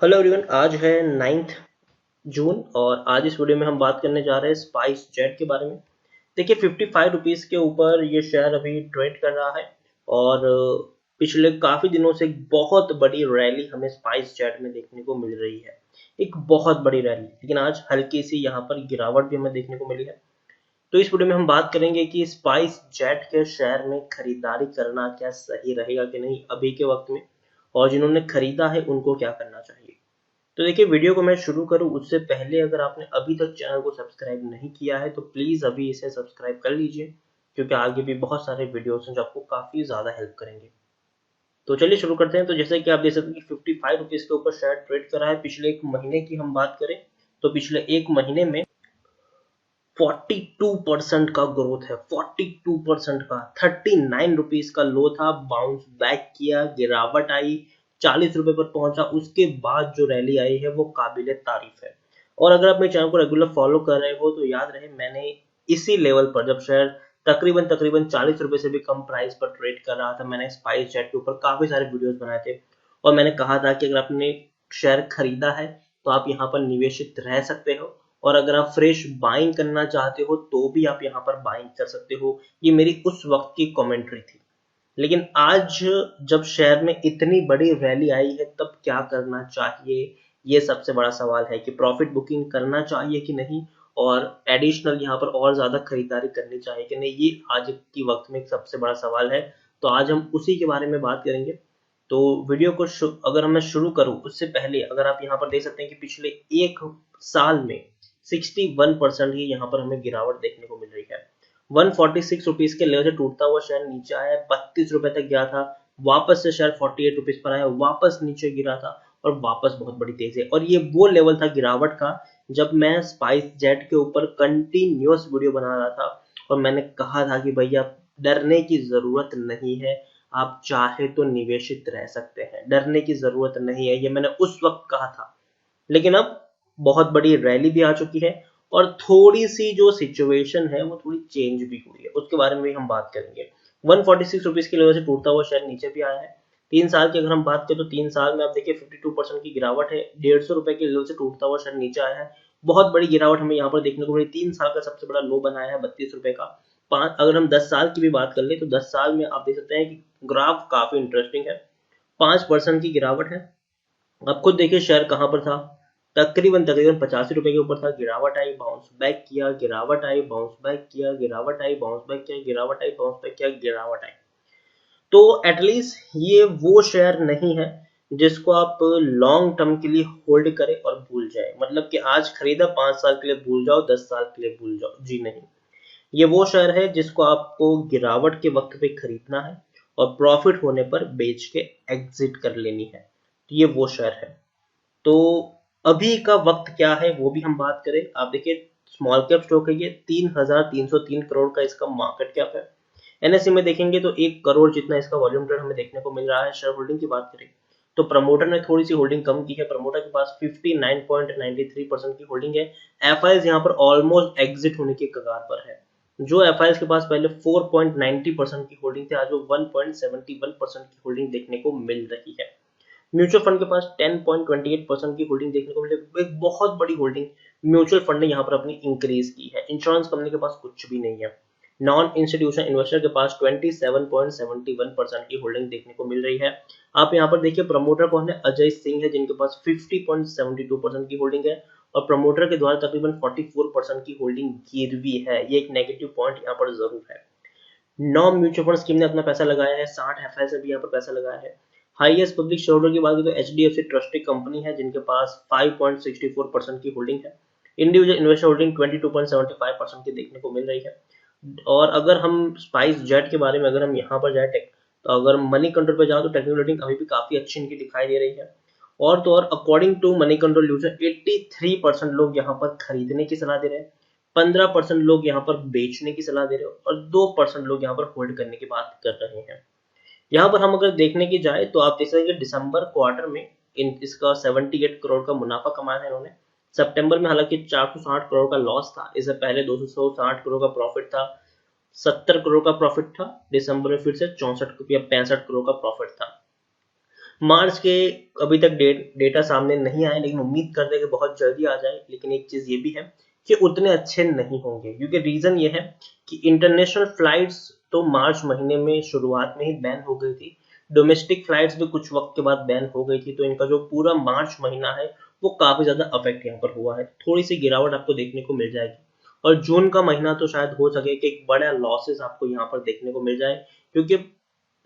Hello everyone, आज है 9 जून और आज इस वीडियो में हम बात करने जा रहे हैं स्पाइस जेट के बारे में। देखिए 55 रुपीज़ के ऊपर ये शेयर अभी ट्रेड कर रहा है और पिछले काफ़ी दिनों से एक बहुत बड़ी रैली हमें स्पाइस जेट में देखने को मिल रही है। एक बहुत बड़ी रैली, लेकिन आज हल्की सी यहाँ पर गिरावट भी हमें देखने को मिली है। तो इस वीडियो में हम बात करेंगे कि स्पाइस जेट के शेयर में खरीदारी करना क्या सही रहेगा कि नहीं अभी के वक्त में, और जिन्होंने खरीदा है उनको क्या करना चाहिए। तो देखिए, वीडियो को मैं शुरू करूं उससे पहले अगर आपने अभी तक चैनल को सब्सक्राइब नहीं किया है तो प्लीज़ अभी इसे सब्सक्राइब कर लीजिए, क्योंकि आगे भी बहुत सारे वीडियोस हैं जो आपको काफ़ी ज़्यादा हेल्प करेंगे। तो चलिए शुरू करते हैं। तो जैसे कि आप देख सकते हैं कि 55 रुपीज़ के ऊपर शेयर ट्रेड कर रहा है। पिछले एक महीने की हम बात करें तो पिछले एक महीने में 42% का ग्रोथ है। 42% का। 39 रुपीज़ का लो था, बाउंस बैक किया, गिरावट आई, 40 रुपए पर पहुंचा। उसके बाद जो रैली आई है वो काबिले तारीफ है। और अगर आप मेरे चैनल को रेगुलर फॉलो कर रहे हो तो याद रहे, मैंने इसी लेवल पर जब शेयर तकरीबन 40 रुपए से भी कम प्राइस पर ट्रेड कर रहा था, मैंने स्पाइस जेट के ऊपर काफी सारे वीडियोस बनाए थे और मैंने कहा था कि अगर आपने शेयर खरीदा है तो आप यहाँ पर निवेशित रह सकते हो, और अगर आप फ्रेश बाइंग करना चाहते हो तो भी आप यहाँ पर बाइंग कर सकते हो। ये मेरी उस वक्त की कमेंट्री थी। लेकिन आज जब शेयर में इतनी बड़ी रैली आई है तब क्या करना चाहिए, ये सबसे बड़ा सवाल है कि प्रॉफिट बुकिंग करना चाहिए कि नहीं, और एडिशनल यहाँ पर और ज्यादा खरीदारी करनी चाहिए कि नहीं। ये आज की वक्त में एक सबसे बड़ा सवाल है। तो आज हम उसी के बारे में बात करेंगे। तो वीडियो को अगर मैं शुरू करूं उससे पहले अगर आप यहाँ पर देख सकते हैं कि पिछले एक साल में 61% ही यहाँ पर हमें गिरावट देखने को मिल रही है। 146 रुपीज के लेवल से टूटता हुआ शेयर नीचे आया, 32 रुपए तक गया था, वापस से शेयर 48 रुपीज पर आया, वापस नीचे गिरा था और वापस बहुत बड़ी तेजी है। और ये वो लेवल था गिरावट का जब मैं स्पाइस जेट के ऊपर कंटिन्यूअस वीडियो बना रहा था और मैंने कहा था कि भैया डरने की जरूरत नहीं है, आप चाहे तो निवेशित रह सकते हैं, डरने की जरूरत नहीं है, ये मैंने उस वक्त कहा था। लेकिन अब बहुत बड़ी रैली भी आ चुकी है और थोड़ी सी जो सिचुएशन है वो थोड़ी चेंज भी हुई है, उसके बारे में भी हम बात करेंगे। 146 रुपीज की लेवल से टूटता हुआ शेयर नीचे भी आया है। 3 साल की अगर हम बात करें तो 3 साल में आप देखिए 52% की गिरावट है। 150 रुपए के लेवल से टूटता हुआ शेयर नीचे आया है। बहुत बड़ी गिरावट हमें यहाँ पर देखने को मिली। 3 साल का सबसे बड़ा लो बनाया है 32 रुपए का। पांच अगर हम 10 साल की भी बात कर ले तो 10 साल में आप देख सकते हैं कि ग्राफ काफी इंटरेस्टिंग है। 5% की गिरावट है। अब खुद देखिए शेयर कहां पर था, तकरीबन 85 रुपए के ऊपर था, गिरावट आई, बाउंस बैक किया, गिरावट आई, बाउंस बैक किया, गिरावट आई, बाउंस बैक किया, गिरावट आई, बाउंस बैक किया, गिरावट आई। तो एटलीस्ट ये वो शेयर नहीं है जिसको आप लॉन्ग टर्म के लिए होल्ड करें और भूल जाए, मतलब कि आज खरीदा 5 साल के लिए भूल जाओ, 10 साल के लिए भूल जाओ, जी नहीं। ये वो शेयर है जिसको आपको गिरावट के वक्त पे खरीदना है और प्रॉफिट होने पर बेच के एग्जिट कर लेनी है। तो ये वो शेयर है। तो अभी का वक्त क्या है वो भी हम बात करें। आप देखिए स्मॉल कैप स्टॉक है, ये 3,303 करोड़ का इसका मार्केट कैप है। एनएससी में देखेंगे तो 1 करोड़ जितना इसका वॉल्यूम ट्रेड हमें देखने को मिल रहा है। शेयर होल्डिंग की बात करें तो प्रमोटर ने थोड़ी सी होल्डिंग कम की है। प्रमोटर के पास 59.93% की होल्डिंग है। एफआईएस यहाँ पर ऑलमोस्ट एग्जिट होने के कगार पर है। जो एफआईएस के पास पहले 4.90% की होल्डिंग थी, आज वो 1.71% की होल्डिंग देखने को मिल रही है। म्यूचुअल फंड के पास 10.28% की होल्डिंग देखने को मिले, एक बहुत बड़ी होल्डिंग म्यूचुअल फंड ने यहाँ पर अपनी इंक्रीज की है। इंश्योरेंस कंपनी के पास कुछ भी नहीं है। नॉन इंस्टीट्यूशनल इन्वेस्टर के पास 27.71% की होल्डिंग देखने को मिल रही है। आप यहाँ पर देखिए प्रमोटर कौन है, अजय सिंह है, जिनके पास 50.72% की होल्डिंग है और प्रमोटर के द्वारा तकरीबन 44% की होल्डिंग गिरवी है। ये एक नेगेटिव पॉइंट यहाँ पर जरूर है। 9 म्यूचुअल फंड स्कीम ने अपना पैसा लगाया है, 60 एफआईआई भी यहाँ पर पैसा लगाया है। हाईएस्ट पब्लिक शेयर होल्डर की बात करें तो एचडीएफसी ट्रस्टी कंपनी है, जिनके पास 5.64% की होल्डिंग है। इंडिविजुअल इन्वेस्टर होल्डिंग 22.75% की देखने को मिल रही है। और अगर हम स्पाइस जेट के बारे में अगर हम यहाँ पर जाए टेक, तो अगर मनी कंट्रोल पे जाओ तो टेक्निकल रेटिंग अभी भी काफी अच्छी इनकी दिखाई दे रही है। और तो और according to Money Control user 83% लोग यहाँ पर खरीदने की सलाह दे रहे हैं, 15% लोग यहाँ पर बेचने की सलाह दे रहे हो और 2% लोग यहाँ पर होल्ड करने की बात कर रहे हैं। यहाँ पर हम अगर देखने की जाए तो आप देख सकते हैं कि दिसंबर क्वार्टर में इसका 78 करोड़ का मुनाफा कमाया है इन्होंने। सितंबर में हालांकि 460 करोड़ का लॉस था, इससे पहले 260 करोड़ का प्रॉफिट था, 70 करोड़ का प्रॉफिट था। दिसंबर में फिर से 64 या 65 करोड़ का प्रॉफिट था। मार्च के अभी तक डेटा सामने नहीं आया, लेकिन उम्मीद करते हैं कि बहुत जल्दी आ जाए। लेकिन एक चीज ये भी है कि उतने अच्छे नहीं होंगे, क्योंकि रीजन ये है कि इंटरनेशनल फ्लाइट्स तो मार्च महीने में शुरुआत में ही बैन हो गई थी, डोमेस्टिक फ्लाइट्स भी कुछ वक्त के बाद बैन हो गई थी। तो इनका जो पूरा मार्च महीना है वो काफी ज्यादा अफेक्ट यहाँ पर हुआ है। थोड़ी सी गिरावट आपको देखने को मिल जाएगी, और जून का महीना तो शायद हो सके कि एक बड़ा लॉसेस आपको यहाँ पर देखने को मिल जाए। क्योंकि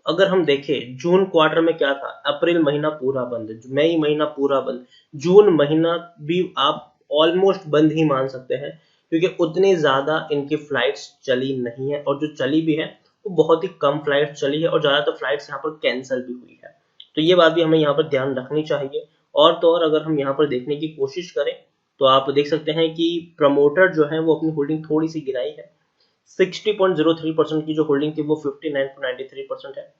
अगर हम देखें जून क्वार्टर में क्या था, अप्रैल महीना पूरा बंद, मई महीना पूरा बंद, जून महीना भी आप ऑलमोस्ट बंद ही मान सकते हैं, क्योंकि उतनी ज्यादा इनकी फ्लाइट्स चली नहीं है, और जो चली भी है वो बहुत ही कम फ्लाइट चली है, और ज्यादातर फ्लाइट्स यहाँ पर कैंसिल भी हुई है। तो ये बात भी हमें यहाँ पर ध्यान रखनी चाहिए। और तो और अगर हम यहाँ पर देखने की कोशिश करें तो आप देख सकते हैं कि प्रमोटर जो है वो अपनी होल्डिंग थोड़ी सी गिराई है। 60.03% की जो होल्डिंग थी वो 59.93% है।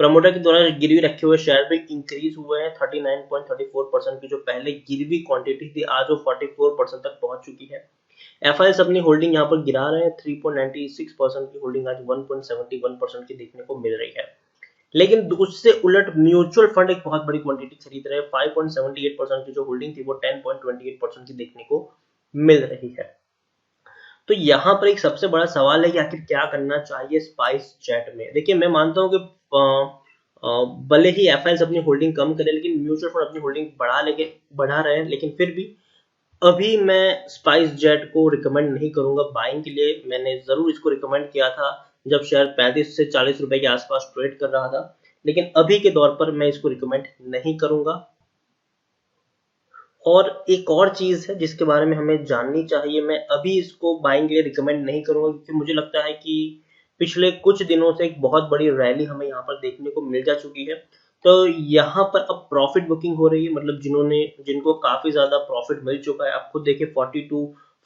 प्रमोटर के द्वारा गिरवी रखे हुए शेयर भी इंक्रीज हुए हैं। 39.34% की जो पहले गिरवी क्वांटिटी थी आज वो 44% तक पहुंच चुकी है। एफआईएस अपनी होल्डिंग यहाँ पर गिरा रहे हैं। 3.96% की होल्डिंग आज 1.71% की देखने को मिल रही है। लेकिन उससे उलट म्यूचुअल फंड एक बहुत बड़ी क्वांटिटी खरीद रहे हैं। 5.78% की जो होल्डिंग थी वो 10.28% की देखने को मिल रही है। तो यहाँ पर एक सबसे बड़ा सवाल है कि आखिर क्या करना चाहिए स्पाइस जेट में। देखिए, मैं मानता हूँ कि भले ही एफआईएस अपनी होल्डिंग कम करे, लेकिन म्यूचुअल फंड अपनी होल्डिंग बढ़ा रहे हैं। लेकिन फिर भी अभी मैं स्पाइस जेट को रिकमेंड नहीं करूंगा बाइंग के लिए। मैंने जरूर इसको रिकमेंड किया था जब शेयर 35 से 40 रुपए के आसपास ट्रेड कर रहा था, लेकिन अभी के दौर पर मैं इसको रिकमेंड नहीं करूंगा। और एक और चीज है जिसके बारे में हमें जाननी चाहिए, मैं अभी इसको बाइंग के लिए रिकमेंड नहीं करूंगा, क्योंकि मुझे लगता है कि पिछले कुछ दिनों से एक बहुत बड़ी रैली हमें यहाँ पर देखने को मिल जा चुकी है। तो यहाँ पर अब प्रॉफिट बुकिंग हो रही है, मतलब जिनको काफी ज्यादा प्रॉफिट मिल चुका है। आप खुद देखिए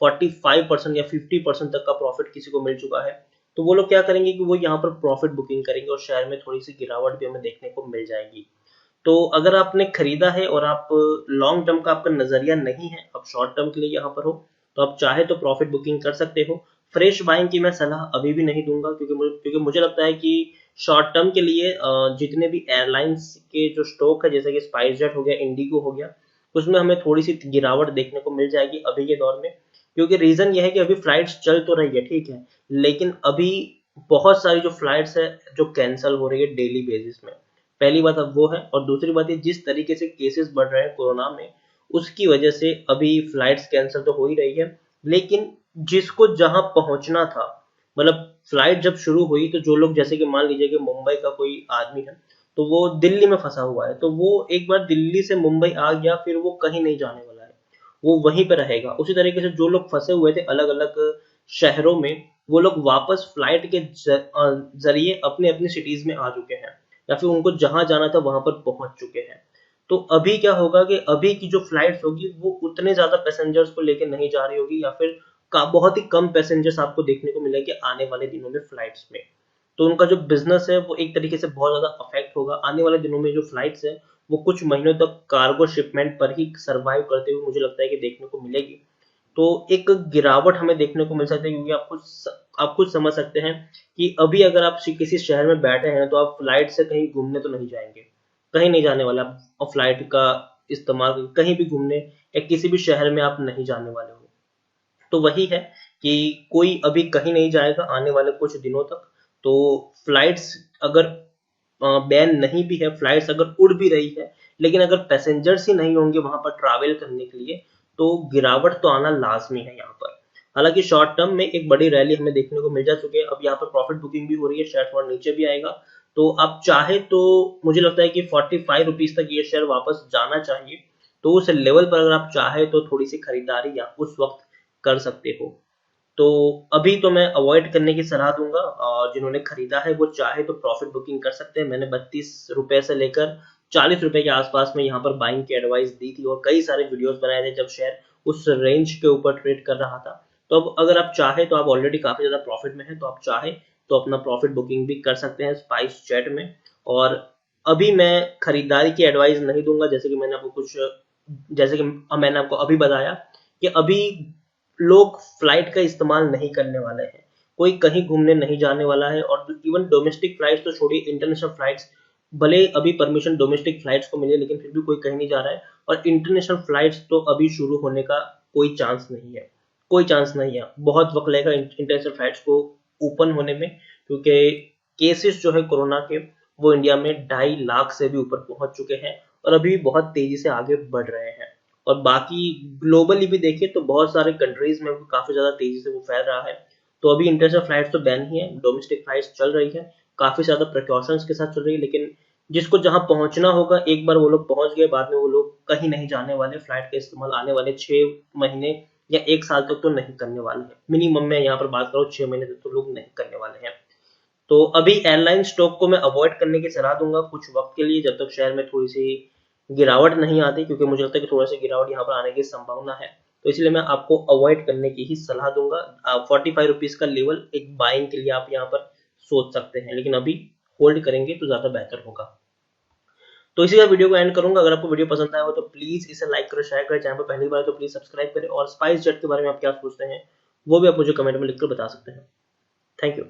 45% या 50% तक का प्रॉफिट किसी को मिल चुका है। तो वो लोग क्या करेंगे कि वो यहाँ पर प्रॉफिट बुकिंग करेंगे, और शेयर में थोड़ी सी गिरावट भी हमें देखने को मिल जाएगी। तो अगर आपने खरीदा है और आप लॉन्ग टर्म का आपका नजरिया नहीं है, आप शॉर्ट टर्म के लिए यहाँ पर हो, तो आप चाहे तो प्रॉफिट बुकिंग कर सकते हो। फ्रेश बाइंग की मैं सलाह अभी भी नहीं दूंगा, क्योंकि मुझे लगता है कि शॉर्ट टर्म के लिए जितने भी एयरलाइंस के जो स्टॉक है, जैसे कि स्पाइस जेट हो गया, इंडिगो हो गया, उसमें हमें थोड़ी सी गिरावट देखने को मिल जाएगी अभी के दौर में। क्योंकि रीजन ये है कि अभी फ्लाइट्स चल तो रही है, ठीक है, लेकिन अभी बहुत सारी जो फ्लाइट्स है जो कैंसिल हो रही है डेली बेसिस में। पहली बात अब वो है, और दूसरी बात ये जिस तरीके से केसेस बढ़ रहे हैं कोरोना में, उसकी वजह से अभी फ्लाइट्स कैंसिल तो हो ही रही है। लेकिन जिसको जहां पहुंचना था, मतलब फ्लाइट जब शुरू हुई तो जो लोग, जैसे कि मान लीजिए कि मुंबई का कोई आदमी है, तो वो दिल्ली में फंसा हुआ है, तो वो एक बार दिल्ली से मुंबई आ गया, फिर वो कहीं नहीं जाने वाला है, वो वहीं पे रहेगा। उसी तरीके से जो लोग फंसे हुए थे अलग अलग शहरों में, वो लोग वापस फ्लाइट के जरिए अपने अपनी सिटीज में आ चुके हैं, या फिर उनको जहां जाना था वहां पर पहुंच चुके हैं। तो अभी क्या होगा कि अभी की जो फ्लाइट्स होगी वो उतने ज्यादा पैसेंजर्स को लेकर नहीं जा रही होगी, या फिर बहुत ही कम पैसेंजर्स आपको देखने को मिलेंगे आने वाले दिनों में फ्लाइट्स में। तो उनका जो बिजनेस है वो एक तरीके से बहुत ज्यादा अफेक्ट होगा आने वाले दिनों में। जो फ्लाइट्स है वो कुछ महीनों तक कार्गो शिपमेंट पर ही सर्वाइव करते हुए मुझे लगता है कि देखने को मिलेगी। तो एक गिरावट हमें देखने को मिल सकती है, क्योंकि आप खुद समझ सकते हैं कि अभी अगर आप किसी शहर में बैठे हैं तो आप फ्लाइट से कहीं घूमने तो नहीं जाएंगे, कहीं नहीं जाने वाला। और फ्लाइट का इस्तेमाल कहीं भी घूमने या किसी भी शहर में आप नहीं जाने वाले हो। तो वही है कि कोई अभी कहीं नहीं जाएगा आने वाले कुछ दिनों तक। तो फ्लाइट्स अगर बैन नहीं भी है, फ्लाइट्स अगर उड़ भी रही है, लेकिन अगर पैसेंजर्स ही नहीं होंगे वहां पर ट्रैवल करने के लिए, तो गिरावट तो आना लाजमी है यहाँ पर। हालांकि शॉर्ट टर्म में एक बड़ी रैली हमें देखने को मिल जा चुकी है, अब यहाँ पर प्रॉफिट बुकिंग भी हो रही है, शेयर थोड़ा नीचे भी आएगा। तो आप चाहे तो मुझे लगता है कि 45 रुपीज तक ये शेयर वापस जाना चाहिए। तो उस लेवल पर अगर आप चाहे तो थोड़ी सी खरीदारी या उस वक्त कर सकते हो। तो अभी तो मैं अवॉइड करने की सलाह दूंगा, और जिन्होंने खरीदा है वो चाहे तो प्रॉफिट बुकिंग कर सकते हैं। मैंने 32 रुपए से लेकर 40 रुपए के आसपास में यहाँ पर बाइंग की एडवाइस दी थी, और कई सारे वीडियोस बनाए थे जब शेयर उस रेंज के ऊपर ट्रेड कर रहा था। तो अब अगर आप चाहे तो आप ऑलरेडी काफी ज्यादा प्रॉफिट में है, तो आप चाहे तो अपना प्रॉफिट बुकिंग भी कर सकते हैं स्पाइस जेट में। और अभी मैं खरीदारी की एडवाइस नहीं दूंगा, जैसे कि मैंने आपको अभी बताया कि अभी लोग फ्लाइट का इस्तेमाल नहीं करने वाले हैं, कोई कहीं घूमने नहीं जाने वाला है। और इवन डोमेस्टिक फ्लाइट्स तो छोड़िए, इंटरनेशनल फ्लाइट्स भले अभी परमिशन डोमेस्टिक फ्लाइट्स को मिले, लेकिन फिर भी कोई कहीं नहीं जा रहा है, और इंटरनेशनल फ्लाइट्स तो अभी शुरू होने का कोई चांस नहीं है, कोई चांस नहीं है। बहुत वक्त लगेगा इंटरनेशनल फ्लाइट्स को ओपन होने में, क्योंकि केसेस जो है कोरोना के वो इंडिया में 2.5 लाख से भी ऊपर पहुंच चुके हैं, और अभी बहुत तेजी से आगे बढ़ रहे हैं। और बाकी ग्लोबली भी देखिए तो बहुत सारे कंट्रीज में भी काफी ज्यादा तेजी से वो फैल रहा है। तो अभी इंटरनेशनल फ्लाइट्स तो बैन ही है, डोमेस्टिक फ्लाइट्स चल रही है, काफी ज्यादा प्रिकॉशंस के साथ चल रही है, लेकिन जिसको जहां पहुंचना होगा एक बार वो लोग पहुंच गए, बाद में वो लोग कहीं नहीं जाने वाले। फ्लाइट का इस्तेमाल आने वाले 6 महीने या 1 साल तक तो नहीं करने वाले हैं, मिनिमम मैं यहाँ पर बात करूँ 6 महीने तक तो लोग नहीं करने वाले हैं। तो अभी एयरलाइन स्टॉक को मैं अवॉइड करने की सलाह दूंगा कुछ वक्त के लिए, जब तक शहर में थोड़ी सी गिरावट नहीं आती, क्योंकि मुझे लगता है कि थोड़ा सा गिरावट यहाँ पर आने की संभावना है। तो इसलिए मैं आपको अवॉइड करने की ही सलाह दूंगा। 45 रुपीज का लेवल एक बाइंग के लिए आप यहाँ पर सोच सकते हैं, लेकिन अभी होल्ड करेंगे तो ज्यादा बेहतर होगा। तो इसी का वीडियो को एंड करूंगा। अगर आपको वीडियो पसंद आया हो तो प्लीज इसे लाइक करो, शेयर करें, चैनल पर पहली बार तो प्लीज सब्सक्राइब करें, और स्पाइस जेट के बारे में आप क्या सोचते हैं वो भी आप मुझे कमेंट में लिखकर बता सकते हैं। Thank you.